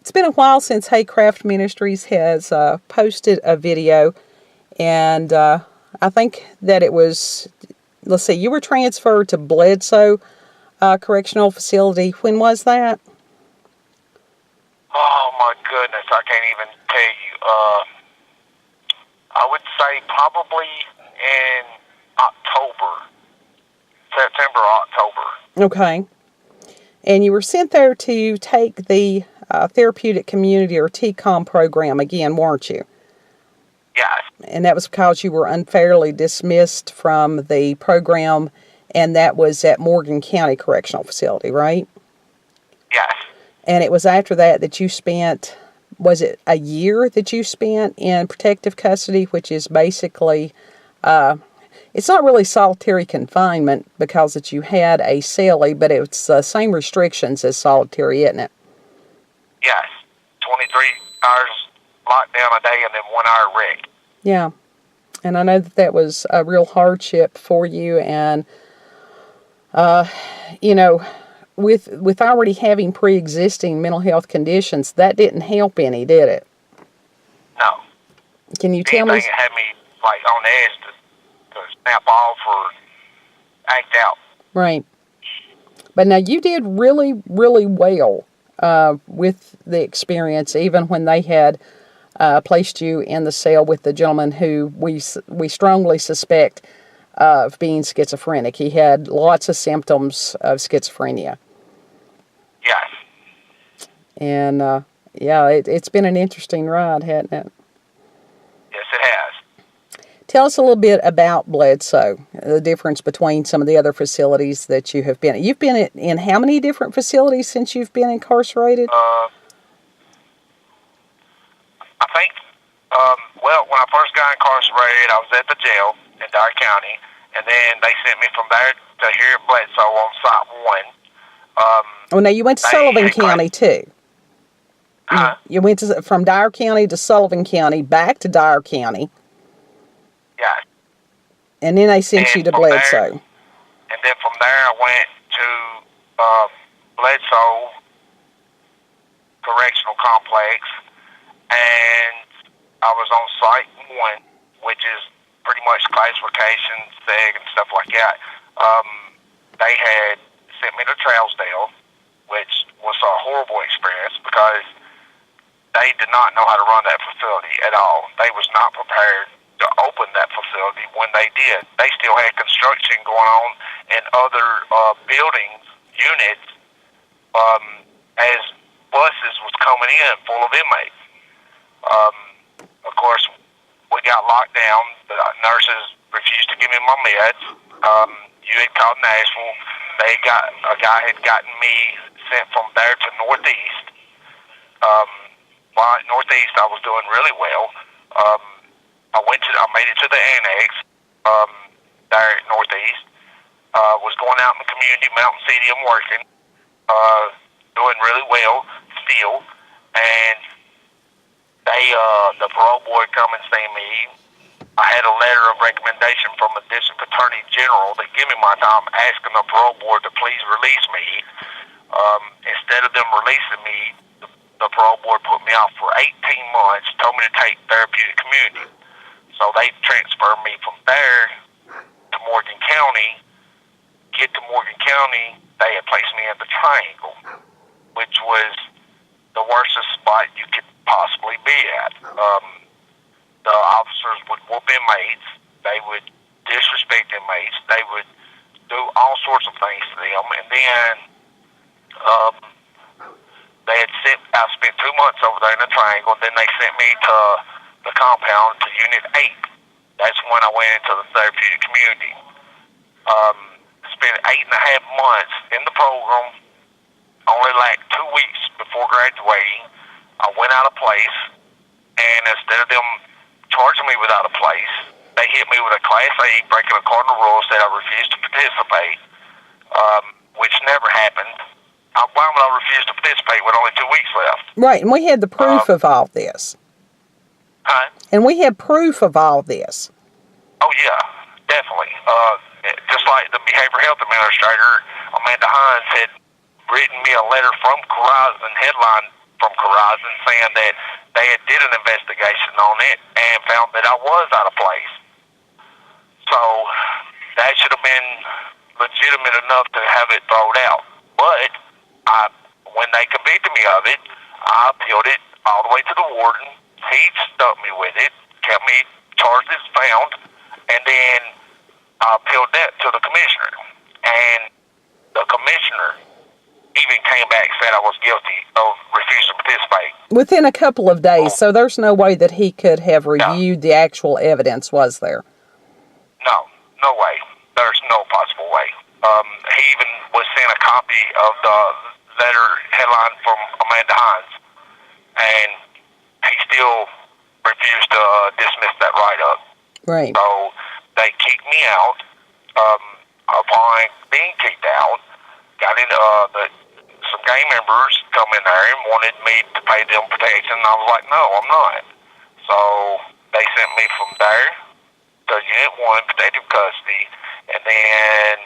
It's been a while since Haycraft Ministries has posted a video, and I think that it was, let's see, you were transferred to Bledsoe Correctional Facility. When was that? Oh my goodness, I can't even tell you. I would say probably in October, September, October. Okay. And you were sent there to take the Therapeutic Community or TCOM program again, weren't you? Yes. And that was because you were unfairly dismissed from the program, and that was at Morgan County Correctional Facility, right? Yes. And it was after that you spent, was it a year that you spent in protective custody, which is basically, it's not really solitary confinement because that you had a cellie, but it's the same restrictions as solitary, isn't it? Yes. 23 hours lockdown a day and then 1 hour rec. Yeah. And I know that was a real hardship for you, and, you know, with already having pre-existing mental health conditions, that didn't help any, did it? No. Can you tell me? Anything that had me like on the edge to snap off or act out. Right. But now you did really, really well with the experience, even when they had placed you in the cell with the gentleman who we strongly suspect of being schizophrenic. He had lots of symptoms of schizophrenia. Yes. And, yeah, it's been an interesting ride, hasn't it? Yes, it has. Tell us a little bit about Bledsoe, the difference between some of the other facilities that you have been at. You've been in how many different facilities since you've been incarcerated? I think, well, when I first got incarcerated, I was at the jail in Dyer County, and then they sent me from there to here at Bledsoe on Site 1. Oh, now you went to Sullivan County, too. Huh? You went from Dyer County to Sullivan County, back to Dyer County. Yeah. And then they sent you to Bledsoe. And then from there, I went to Bledsoe Correctional Complex, and I was on Site 1, which is pretty much classification, SEG, and stuff like that. They had sent me to Trousdale, which was a horrible experience because they did not know how to run that facility at all. They was not prepared to open that facility when they did. They still had construction going on in other buildings, units, as buses was coming in full of inmates. Of course, we got locked down. The nurses refused to give me my meds. You had called Nashville. A guy had gotten me sent from there to Northeast. While at Northeast, I was doing really well. I made it to the annex there at Northeast. Was going out in the community, Mountain City. I'm working, doing really well still, and the parole board come and see me. I had a letter of recommendation from the district attorney general that gave me my time, asking the parole board to please release me. Instead of them releasing me, the parole board put me off for 18 months, told me to take therapeutic community. So they transferred me from there to Morgan County. Get to Morgan County, they had placed me in the Triangle, which was the worst spot you could possibly be at. The officers would whoop inmates. They would disrespect inmates. They would do all sorts of things to them. And then I spent 2 months over there in the Triangle. Then they sent me to the compound to Unit 8. That's when I went into the therapeutic community. Spent 8.5 months in the program. Only like 2 weeks before graduating, I went out of place. And instead of them charging me without a place, they hit me with a Class A, breaking a cardinal rule, said I refused to participate, which never happened. Why would I refuse to participate with only 2 weeks left? Right, and we had the proof of all this. Huh? And we had proof of all this. Oh, yeah, definitely. Just like the behavioral health administrator, Amanda Hines, had written me a letter from Horizon Headline from Horizon saying that they had did an investigation on it and found that I was out of place. So that should have been legitimate enough to have it thrown out. But when they convicted me of it, I appealed it all the way to the warden. He stuck me with it, kept me charged as found, and then I appealed that to the commissioner. And the commissioner even came back and said I was guilty of refusing to participate. Within a couple of days, so there's no way that he could have reviewed the actual evidence, was there? No way. There's no possible way. He even was sent a copy of the letter headline from Amanda Hines, and he still refused to dismiss that write-up. Right. So they kicked me out. Upon being kicked out, got in some gang members come in there and wanted me to pay them protection, and I was like, no, I'm not. So they sent me from there to Unit 1, protective custody, and then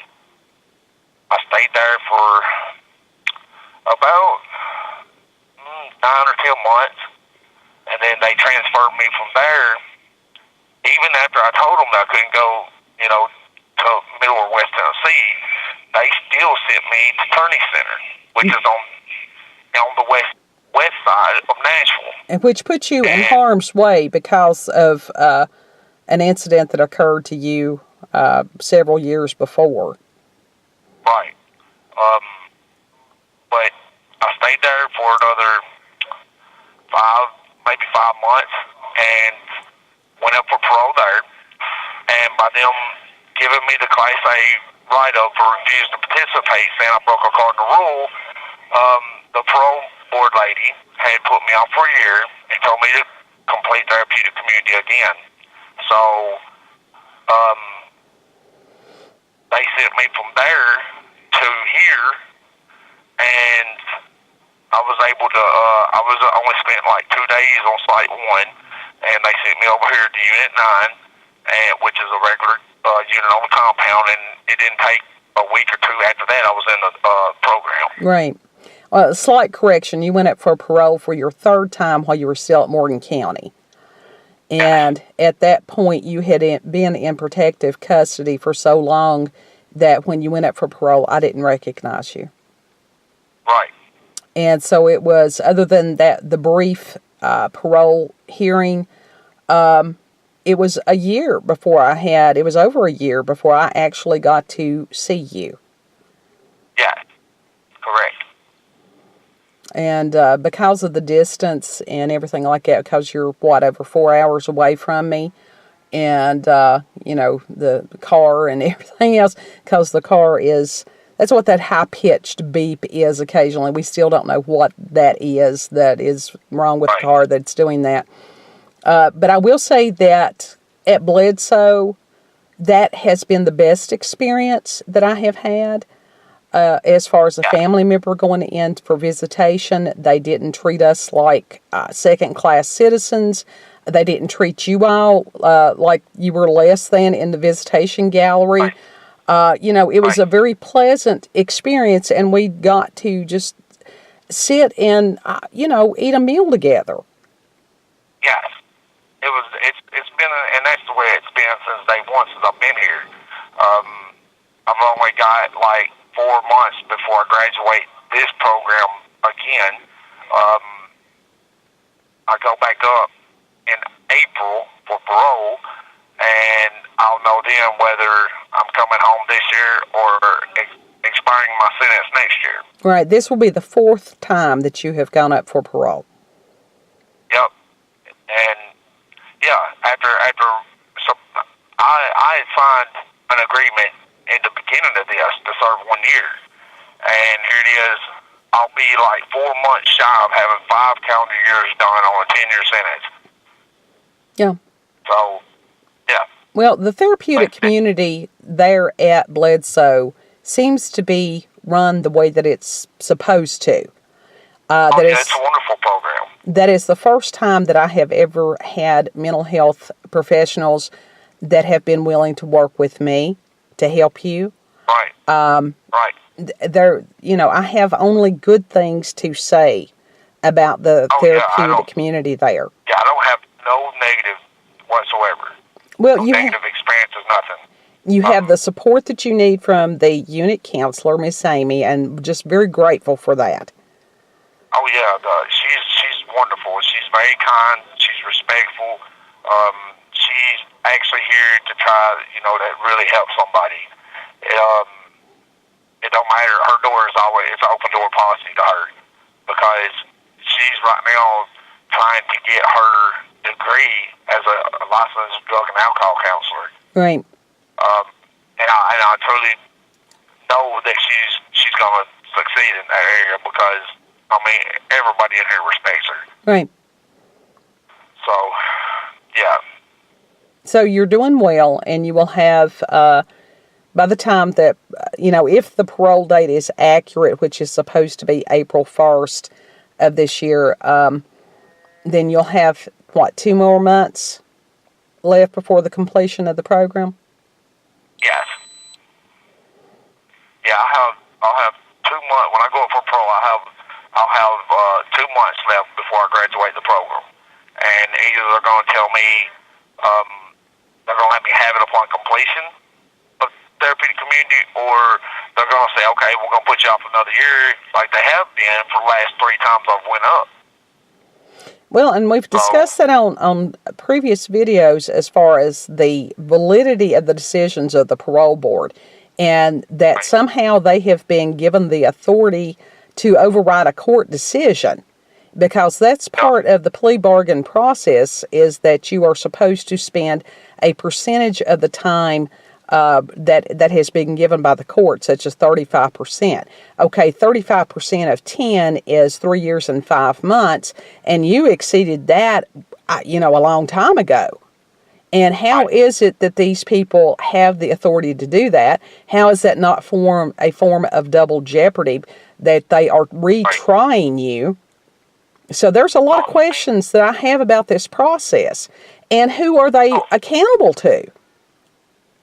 I stayed there for about 9 or 10 months, and then they transferred me from there. Even after I told them that I couldn't go, to Middle or West Tennessee, they still sent me to Turney Center, which is on the west side of Nashville. And which puts you in harm's way because of an incident that occurred to you several years before. Right. But I stayed there for another 5 months, and went up for parole there. And by them giving me the Class A write-up for refusing to participate, saying I broke a cardinal rule, the parole board lady had put me on for a year and told me to complete therapeutic community again. So they sent me from there to here, and I was able to, I only spent like 2 days on Site 1, and they sent me over here to Unit 9, which is a regular unit on the compound, and it didn't take a week or two after that I was in the program. Right. Slight correction, you went up for parole for your third time while you were still at Morgan County. And at that point, you had been in protective custody for so long that when you went up for parole, I didn't recognize you. Right. And so it was, other than that, the brief parole hearing, it was over a year before I actually got to see you. Yeah, correct. And because of the distance and everything like that, because you're, over 4 hours away from me, and, the car and everything else, because the car that's what that high-pitched beep is occasionally. We still don't know what that is wrong with the car that's doing that. But I will say that at Bledsoe, that has been the best experience that I have had. As far as a family member going in for visitation, they didn't treat us like second-class citizens. They didn't treat you all like you were less than in the visitation gallery. It was a very pleasant experience, and we got to just sit and, eat a meal together. Yes. It's been, and that's the way it's been since day one, since I've been here. I've only got 4 months before I graduate this program again. I go back up in April for parole, and I'll know then whether I'm coming home this year or expiring my sentence next year. Right. This will be the 4th time that you have gone up for parole. Yep. And so I had signed an agreement in the beginning of this to serve 1 year, and here it is. I'll be 4 months shy of having 5 calendar years done on a 10-year sentence. Yeah. So, yeah. Well, the therapeutic community there at Bledsoe seems to be run the way that it's supposed to. It's a wonderful program. That is the first time that I have ever had mental health professionals that have been willing to work with me to help you. Right. Right. I have only good things to say about the Oh yeah, therapeutic community there. Yeah, I don't have no negative whatsoever. Well, No negative experiences, nothing. you have the support that you need from the unit counselor, Miss Amy, and just very grateful for that. Oh yeah, she's wonderful. She's very kind. She's respectful. She's actually here to try, to really help somebody. It don't matter. Her door is always it's an open door policy to her because she's right now trying to get her degree as a licensed drug and alcohol counselor. Right. And I truly know that she's going to succeed in that area because everybody in here respects her. Right. So, yeah. So you're doing well, and you will have, by the time that, if the parole date is accurate, which is supposed to be April 1st of this year, then you'll have, 2 more months left before the completion of the program? Yes. Yeah, I'll have 2 months. When I go up for parole, I'll have 2 months left before I graduate the program. And either they're going to tell me, they're going to let me have it upon completion of therapeutic community, or they're going to say, okay, we're going to put you off another year like they have been for the last 3 times I've went up. Well, and we've discussed that on previous videos as far as the validity of the decisions of the parole board, and that somehow they have been given the authority to override a court decision, because that's part of the plea bargain process, is that you are supposed to spend a percentage of the time that has been given by the court, such as 35%. Okay, 35% of 10 is 3 years and 5 months, and you exceeded that, a long time ago. And how is it that these people have the authority to do that? How is that not a form of double jeopardy, that they are retrying you? So there's a lot of questions that I have about this process. And who are they accountable to?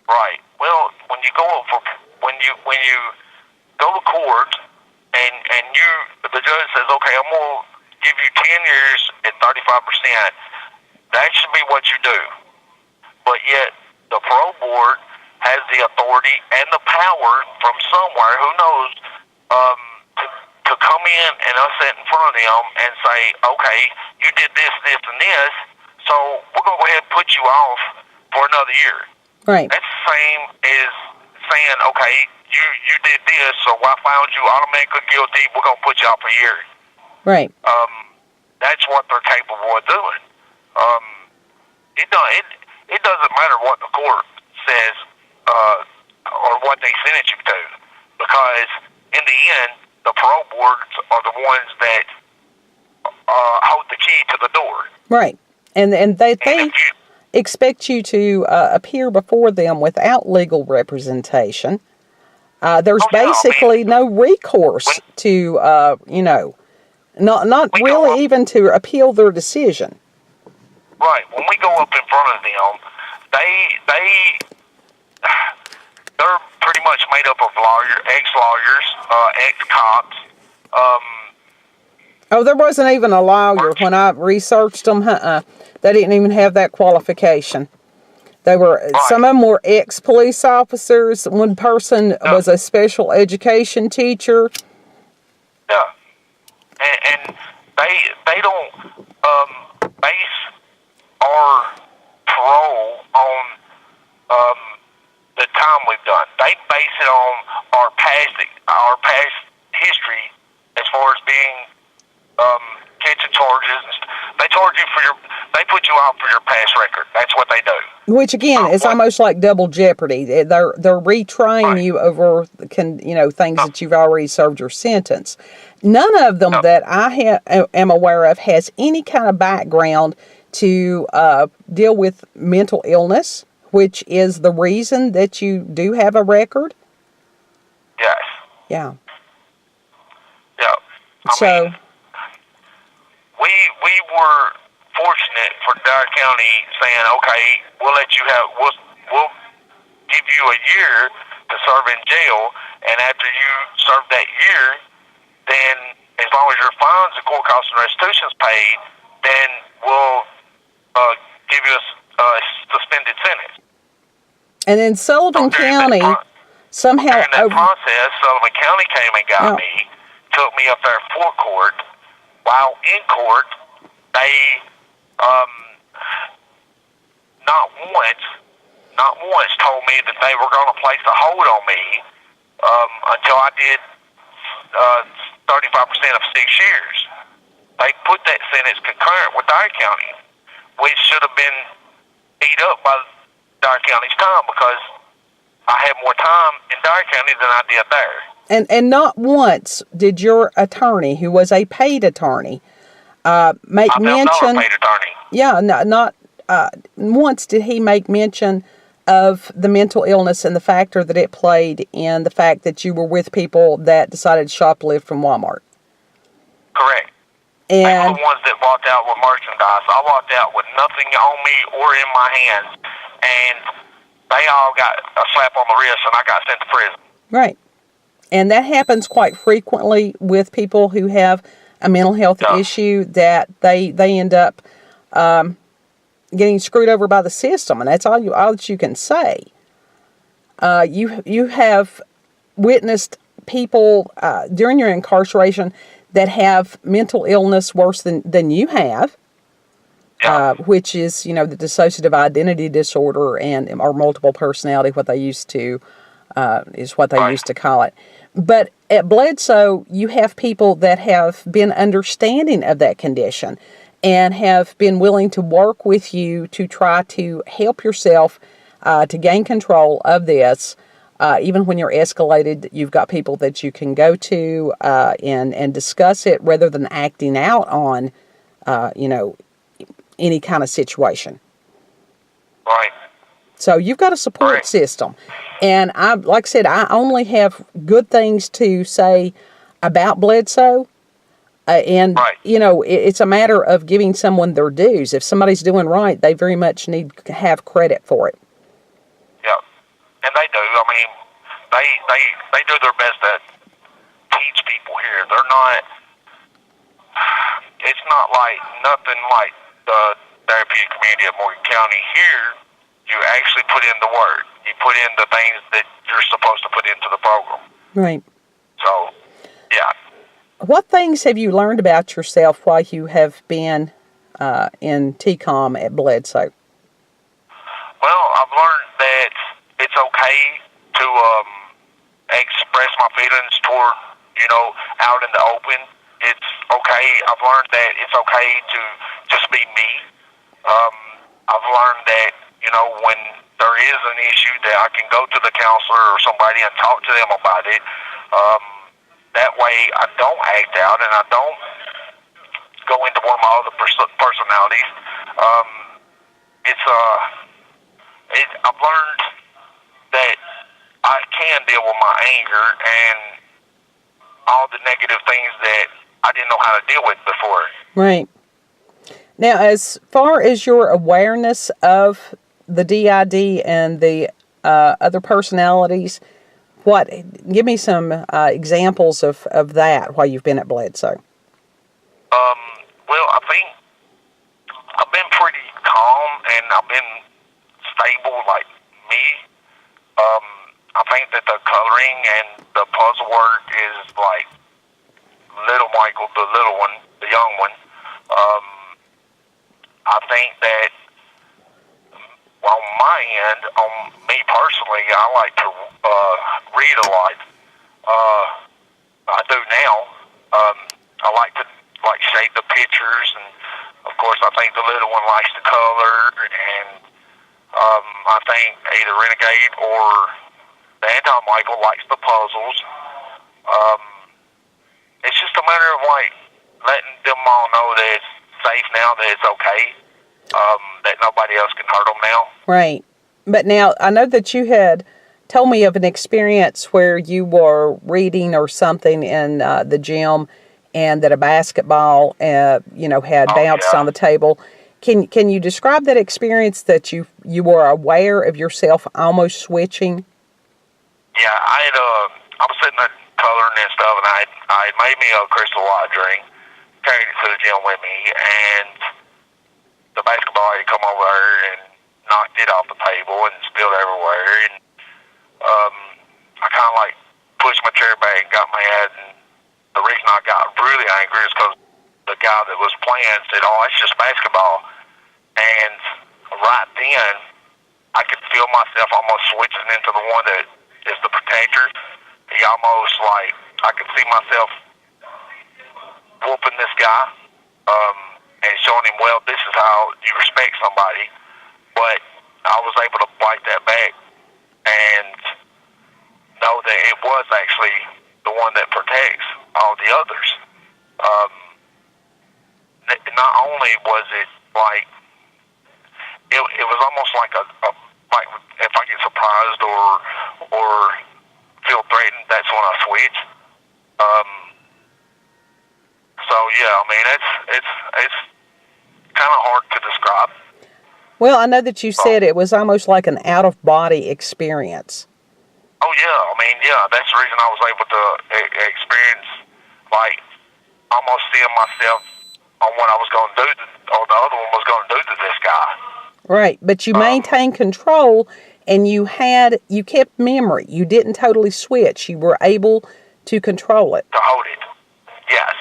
Right. Well, when you go to court and the judge says, okay, I'm gonna give you 10 years at 35%, that should be what you do. But yet the parole board has the authority and the power from somewhere, who knows, to come in and us sit in front of them and say, okay, you did this, this, and this, so we're going to go ahead and put you off for another year. Right. That's the same as saying, okay, you did this, so I found you automatically guilty, we're going to put you off a year. Right. That's what they're capable of doing. It doesn't matter what the court says or what they sentence you to, because in the end, the parole boards are the ones that hold the key to the door. Right. And they expect you to appear before them without legal representation. There's basically no recourse to, not really even to appeal their decision. Right. When we go up in front of them, they're pretty much made up of ex-lawyers, ex-cops. There wasn't even a lawyer when I researched them. They didn't even have that qualification. They were some of them were ex-police officers. One person was a special education teacher. Yeah, and they don't base our parole on the time we've done. They base it on our past history as far as being catching charges. They charge you they put you out for your past record. That's what they do. Which again is almost like double jeopardy. They're retrying you over things that you've already served your sentence. None of them that I am aware of has any kind of background to deal with mental illness, which is the reason that you do have a record. Yes. Yeah. Yeah. I mean, we were fortunate for Dyer County saying, okay, we'll give you a year to serve in jail, and after you serve that year, then as long as your fines and court costs and restitution's paid, then we'll give you a suspended sentence. And in Sullivan County, somehow during that process, Sullivan County came and got me, took me up there for court. While in court, they not once told me that they were going to place a hold on me until I did 35% of 6 years. They put that sentence concurrent with Dyer County, which should have been beat up by Dyer County's time because I had more time in Dyer County than I did there. And not once did your attorney, who was a paid attorney, make mention. Paid attorney. Yeah, not once did he make mention of the mental illness and the factor that it played in the fact that you were with people that decided to shoplift from Walmart. Correct. And they were the ones that walked out with merchandise. I walked out with nothing on me or in my hands, and they all got a slap on the wrist, and I got sent to prison. Right. And that happens quite frequently with people who have a mental health issue, that they end up getting screwed over by the system, and that's all that you can say. You have witnessed people during your incarceration that have mental illness worse than you have, which is, the dissociative identity disorder or multiple personality, what they used to used to call it. But at Bledsoe, you have people that have been understanding of that condition and have been willing to work with you to try to help yourself to gain control of this. Even when you're escalated, you've got people that you can go to and discuss it rather than acting out on, any kind of situation. Right. So you've got a support system. And like I said, I only have good things to say about Bledsoe. It's a matter of giving someone their dues. If somebody's doing right, they very much need to have credit for it. Yeah, and they do. I mean, they do their best to teach people here. They're not. It's not like nothing like the therapeutic community of Morgan County. Here, you actually put in the work. You put in the things that you're supposed to put into the program. Right. So, yeah. What things have you learned about yourself while you have been in TCOM at Bledsoe? Well, I've learned that it's okay to express my feelings toward, out in the open. It's okay. I've learned that it's okay to just be me. I've learned that, when there is an issue, that I can go to the counselor or somebody and talk to them about it. That way I don't act out and I don't go into one of my other personalities. I've learned that I can deal with my anger and all the negative things that I didn't know how to deal with before. Right. Now, as far as your awareness of the DID and the other personalities, give me some examples of that while you've been at Bledsoe. Well, I think I've been pretty calm and I've been stable like me. I think that the coloring and the puzzle work is like little Michael, the little one, the young one. I think that on my end, on me personally, I like to read a lot. I do now. I like to shade the pictures, and of course, I think the little one likes the color, and I think either Renegade or the Anti-Michael likes the puzzles. It's just a matter of letting them all know that it's safe now, that it's okay, that nobody else can hurt them now. Right. But now, I know that you had told me of an experience where you were reading or something in the gym and that a basketball, had bounced on the table. Can you describe that experience that you were aware of yourself almost switching? Yeah, I was sitting there coloring and stuff, and I I had made me a Crystal Light drink, carried it to the gym with me, and the basketball had come over her and knocked it off the table and spilled everywhere. And I kind of like pushed my chair back and got mad. And the reason I got really angry is because the guy that was playing said, "Oh, it's just basketball." And right then, I could feel myself almost switching into the one that is the protector. He almost like, I could see myself whooping this guy and showing him, well, this is how you respect somebody. But I was able to bite that back and know that it was actually the one that protects all the others. Not only was it like, it was almost like like if I get surprised or feel threatened, that's when I switch. So yeah, I mean it's kind of hard to describe. Well, I know that you said it was almost like an out of body experience. Oh yeah, I mean that's the reason I was able to experience, like, almost seeing myself on what I was going to do, or the other one was going to do to this guy. Right, but you maintained control, and you kept memory. You didn't totally switch. You were able to control it. To hold it, yes.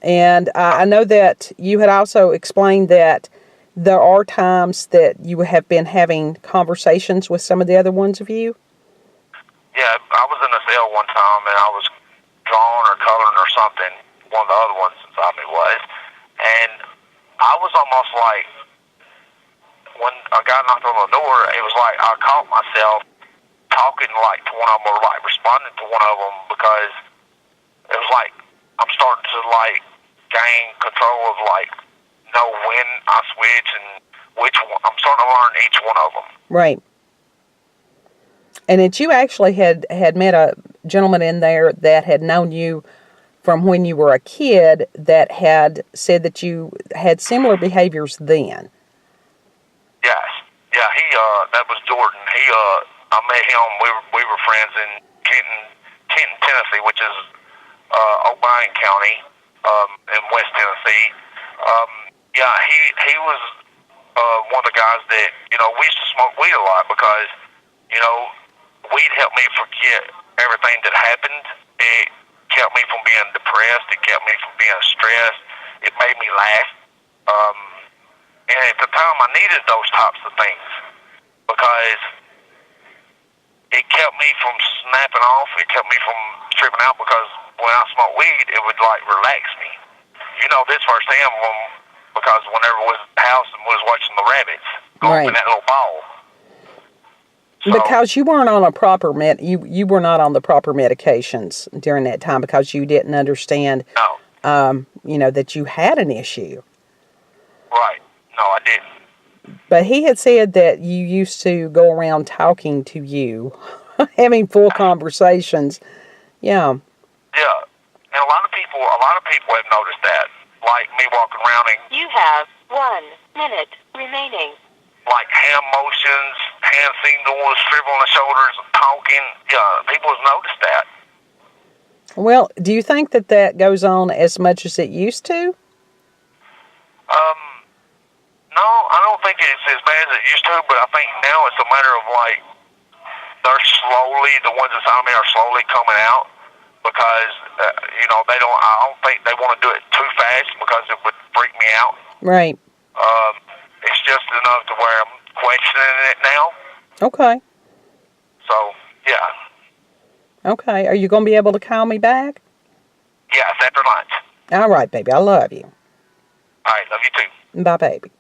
And I know that you had also explained that there are times that you have been having conversations with some of the other ones of you. Yeah, I was in a cell one time, and I was drawing or coloring or something, one of the other ones inside me was, and I was almost like, when a guy knocked on the door, it was like I caught myself talking like to one of them, or like responding to one of them, because it was like I'm starting to like gain control of like know when I switch and which one. I'm starting to learn each one of them. Right. And that you actually had met a gentleman in there that had known you from when you were a kid, that had said that you had similar behaviors then. Yes. Yeah, that was Jordan. I met him, we were friends in Kenton, Tennessee, which is O'Brien County, in West Tennessee. Yeah, he was one of the guys that, we used to smoke weed a lot because, weed helped me forget everything that happened. It kept me from being depressed. It kept me from being stressed. It made me laugh. And at the time, I needed those types of things because it kept me from snapping off. It kept me from tripping out, because when I smoked weed, it would like relax me. You know this firsthand because whenever we was at the house and we was watching the rabbits go up in that little ball. So, because you weren't on a proper you were not on the proper medications during that time, because you didn't understand that you had an issue. Right. No, I didn't. But he had said that you used to go around talking to you, having full conversations. Yeah. Yeah. And a lot of people have noticed that. Like me walking around and... You have 1 minute remaining. Like hand motions, hand signals, scribbling the shoulders, talking. Yeah, people have noticed that. Well, do you think that goes on as much as it used to? No, I don't think it's as bad as it used to, but I think now it's a matter of like, the ones that's on me are slowly coming out, because, I don't think they want to do it too fast, because it would freak me out. Right. It's just enough to where I'm questioning it now. Okay. So, yeah. Okay. Are you going to be able to call me back? Yes, after lunch. All right, baby. I love you. All right, love you too. Bye, baby.